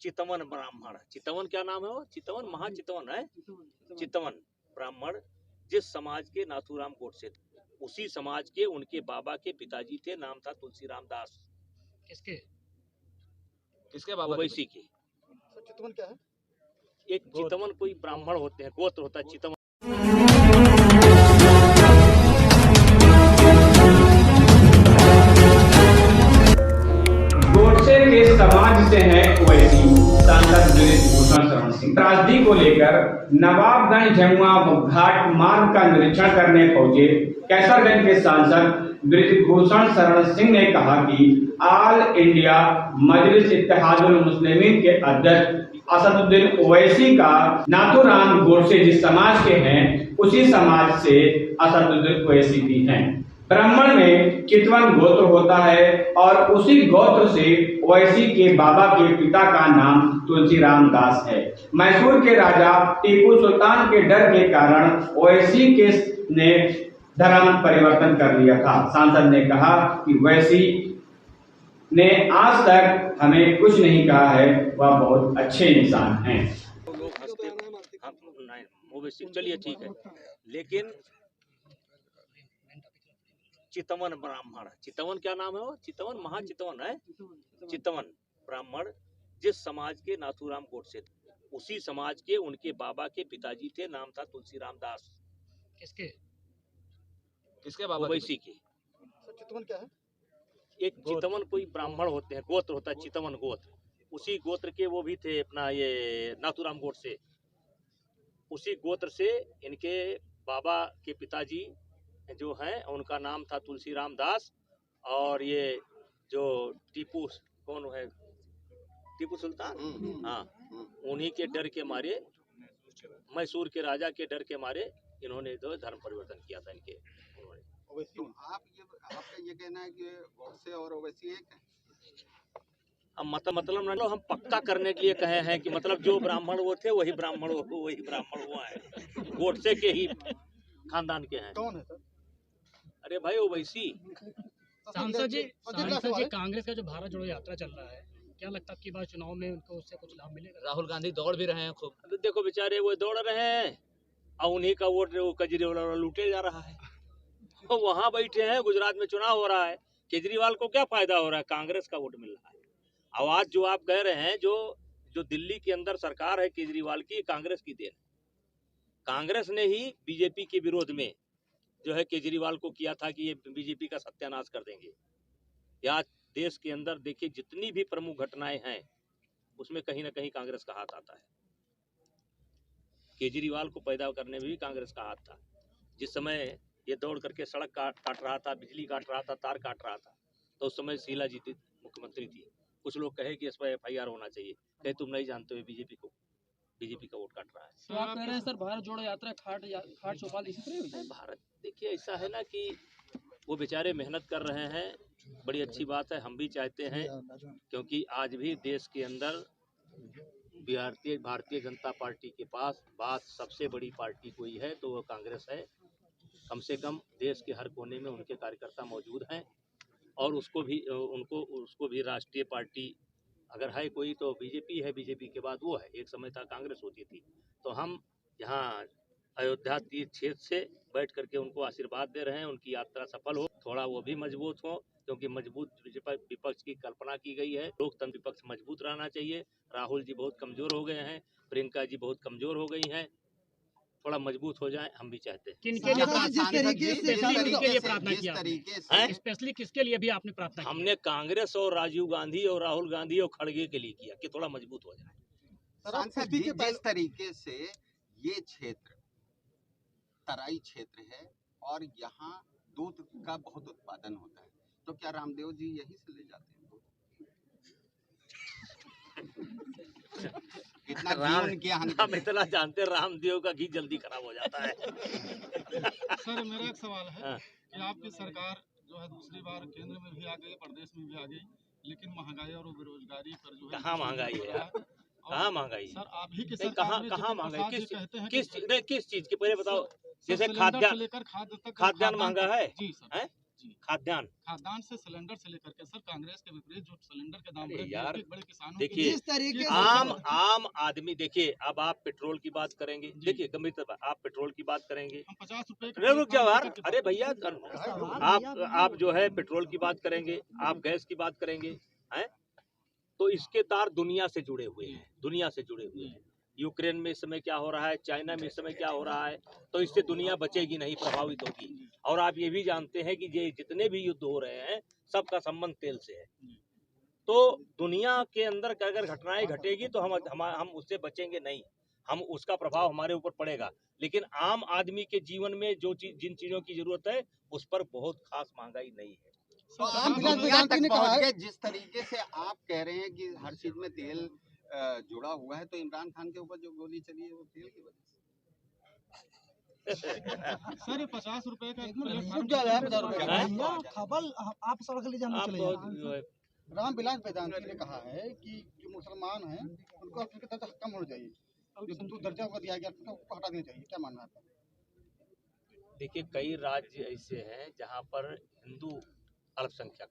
चितवन ब्राह्मण, चितवन क्या नाम है वो? चितवन महाचितवन है, चितवन ब्राह्मण जिस समाज के नाथूराम गोडसे थे, उसी समाज के उनके बाबा के पिताजी थे, नाम था तुलसीराम दास। किसके किसके बाबा? ओवैसी के। चितवन क्या है? एक चितवन कोई ब्राह्मण होते हैं, गोत्र होता है चितवन। गोडसे के समाज से है ओवैसी। सांसद बृजभूषण शरण सिंह त्रासदी को लेकर नवाबगंज जमुआ घाट मार्ग का निरीक्षण करने पहुंचे कैसरगंज के सांसद बृजभूषण शरण सिंह ने कहा कि ऑल इंडिया मजलिस इत्तेहादुल मुस्लिमीन के अध्यक्ष असदुद्दीन ओवैसी का नाथूराम गोडसे जिस समाज के हैं उसी समाज से असदुद्दीन ओवैसी भी हैं। ब्राह्मण में चितवन गोत्र होता है और उसी गोत्र से ओवैसी के बाबा के पिता का नाम तुलसीराम दास है। मैसूर के राजा टीपू सुल्तान के डर के कारण ओवैसी के ने धर्म परिवर्तन कर लिया था। सांसद ने कहा कि ओवैसी ने आज तक हमें कुछ नहीं कहा है, वह बहुत अच्छे इंसान हैं। लोग हंसते, ओवैसी चलिए ठीक है, लेकिन चितवन ब्राह्मण, चितवन क्या नाम है वो? चितवन महाचितवन है, चितवन ब्राह्मण जिस समाज के नाथूराम गोडसे थे, उसी समाज के उनके बाबा के पिताजी थे, नाम था तुलसीराम दास। किसके किसके बाबा? ओवैसी के। चितवन क्या है? एक चितवन कोई ब्राह्मण होते हैं, गोत्र होता है चितवन गोत्र, उसी गोत्र के वो भी थे अपना ये नाथूराम गोडसे। उसी गोत्र से इनके बाबा के पिताजी जो हैं उनका नाम था तुलसीराम दास, और ये जो टीपू कौन है, टीपू सुल्तान, हाँ, उन्हीं के डर के मारे, मैसूर के राजा के डर के मारे इन्होंने जो धर्म परिवर्तन किया था इनके उन्होंने। तो आपका ये कहना है कि गोडसे और ओवैसी एक है? अब मतलब हम पक्का करने के लिए कहे हैं कि मतलब जो ब्राह्मण वो थे वही ब्राह्मण वो है, गोडसे के ही खानदान के हैं। कौन है सर? अरे भाई ओवैसी। सांसद जी, कांग्रेस का जो भारत जोड़ो यात्रा चल रहा है, क्या लगता है कि बार चुनाव में उनको उससे कुछ लाभ मिलेगा? राहुल गांधी दौड़ भी रहे हैं खूब। देखो बेचारे वो दौड़ रहे हैं और उन्हीं का वोट केजरीवाल लूटे जा रहा है। तो वहाँ बैठे हैं, गुजरात में चुनाव हो रहा है, केजरीवाल को क्या फायदा हो रहा है? कांग्रेस का वोट मिल रहा है। आवाज जो आप कह रहे हैं, जो दिल्ली के अंदर सरकार है केजरीवाल की, कांग्रेस की देन। कांग्रेस ने ही बीजेपी के विरोध में जो है केजरीवाल को किया था कि ये बीजेपी का सत्यानाश कर देंगे। या देश के अंदर देखिए जितनी भी प्रमुख घटनाएं हैं उसमें कहीं ना कहीं कांग्रेस का हाथ आता है। केजरीवाल को पैदा करने में भी कांग्रेस का हाथ था। जिस समय ये दौड़ करके सड़क काट रहा था, बिजली काट रहा था, तार काट रहा था, तो उस समय शीला जी मुख्यमंत्री थी। कुछ लोग कहे कि इस पर FIR होना चाहिए, कहे तुम नहीं जानते हो बीजेपी का वोट काट रहा है। तो आप कह रहे हैं सर भारत जोड़ो यात्रा खाट चौपाल इसी तरह हुई? भारत देखिए ऐसा है ना कि वो बेचारे मेहनत कर रहे हैं, बड़ी अच्छी बात है, हम भी चाहते हैं, क्योंकि आज भी देश के अंदर भारतीय जनता पार्टी के पास बात सबसे बड़ी पार्टी कोई है तो वो कांग्रेस है। कम से कम देश के हर कोने में उनके कार्यकर्ता मौजूद हैं, और उसको भी राष्ट्रीय पार्टी अगर है कोई तो बीजेपी है, बीजेपी के बाद वो है। एक समय था कांग्रेस होती थी। तो हम यहाँ अयोध्या तीर्थ क्षेत्र से बैठ करके उनको आशीर्वाद दे रहे हैं, उनकी यात्रा सफल हो, थोड़ा वो भी मजबूत हो, क्योंकि मजबूत विपक्ष की कल्पना की गई है। लोकतंत्र विपक्ष मजबूत रहना चाहिए। राहुल जी बहुत कमजोर हो गए हैं, प्रियंका जी बहुत कमजोर हो गई हैं, थोड़ा मजबूत हो जाए, हम भी चाहते हैं। किनके लिए प्रार्थना किया? स्पेशली किसके लिए भी आपने प्रार्थना की? हमने कांग्रेस और राजीव गांधी और राहुल गांधी और खड़गे के लिए किया कि थोड़ा मजबूत हो जाए। सांसद जी, जिस तरीके से ये क्षेत्र तराई क्षेत्र है और यहाँ दूध का बहुत उत्पादन होता है, तो क्या रामदेव जी यही से ले जाते हैं दूध? हम इतना जानते हैं, रामदेव का घी जल्दी खराब हो जाता है। सर मेरा एक सवाल है कि आपकी सरकार जो है दूसरी बार केंद्र में भी आ गई, प्रदेश में भी आ गई, लेकिन महंगाई और बेरोजगारी पर जो है कहाँ महंगाई है यार? कहाँ महंगाई? सर आप ही की सरकार कहाँ महंगाई? किस चीज की? पहले बताओ। जैसे खाद्यान्न महंगा है जी सर, खाद्यान्न। खाद्यान्न से सिलेंडर से लेकर के सर कांग्रेस के विपरीत जो सिलेंडर के दाम अरे बढ़े, यार, बड़े किसानों देखिए, जिस तरीके से आम आदमी, देखिए अब आप पेट्रोल की बात करेंगे, देखिए गंभीर तौर आप पेट्रोल की बात करेंगे, हम 50 रुपए रुक जाओ यार, अरे भैया आप जो है पेट्रोल की बात करेंगे, आप गैस की बात करेंगे, हैं, तो इसके तार दुनिया से जुड़े हुए हैं, दुनिया से जुड़े हुए हैं। यूक्रेन में इस समय क्या हो रहा है, चाइना में इस समय क्या हो रहा है, तो इससे दुनिया बचेगी नहीं, प्रभावित होगी। और आप ये भी जानते हैं कि ये जितने भी युद्ध हो रहे हैं सबका संबंध तेल से है। तो दुनिया के अंदर अगर घटनाएं घटेगी तो हम उससे बचेंगे नहीं, हम उसका प्रभाव हमारे ऊपर पड़ेगा। लेकिन आम आदमी के जीवन में जो जिन चीजों की जरूरत है उस पर बहुत खास महंगाई नहीं है। दुनिया तक पहुंच गए। जिस तरीके से आप कह रहे हैं कि हर चीज में तेल जुड़ा हुआ है, तो इमरान खान के ऊपर जो गोली चली है वो तेल की वजह से। सर 50 रुपए का खबर आप सड़क ले जाना चले रामविलास वेदांती ने कहा है कि जो मुसलमान हैं उनको अपने दर्जा कम होना चाहिए, जो हिंदू दर्जा उनको दिया गया था उसको हटा देना चाहिए, क्या मानना है आपका? देखिए, कई राज्य ऐसे हैं जहाँ पर हिंदू अल्पसंख्यक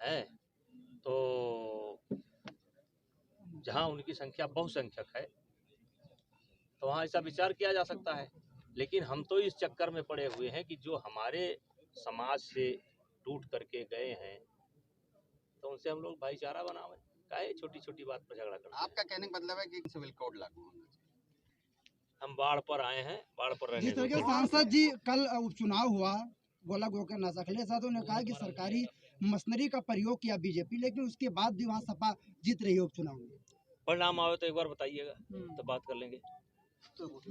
है, तो जहाँ उनकी संख्या बहुसंख्यक है तो वहाँ ऐसा विचार किया जा सकता है। लेकिन हम तो इस चक्कर में पड़े हुए हैं कि जो हमारे समाज से टूट करके गए हैं तो उनसे हम लोग भाईचारा बनावे, काहे छोटी छोटी बात पर झगड़ा करते हैं। आपका कहने का मतलब है कि सिविल कोड लागू होना चाहिए। हम बाढ़ पर आए हैं, बाढ़ पर रहने जिस तरह के सांसद जी कल उपचुनाव हुआ, गोला गोकर नासा अखिलेश यादव ने कहा कि सरकारी मशीनरी का प्रयोग किया बीजेपी, लेकिन उसके बाद भी वहाँ सपा जीत रही है उपचुनाव में। परिणाम आवे तो एक बार बताइएगा, तो बात कर लेंगे। चलो।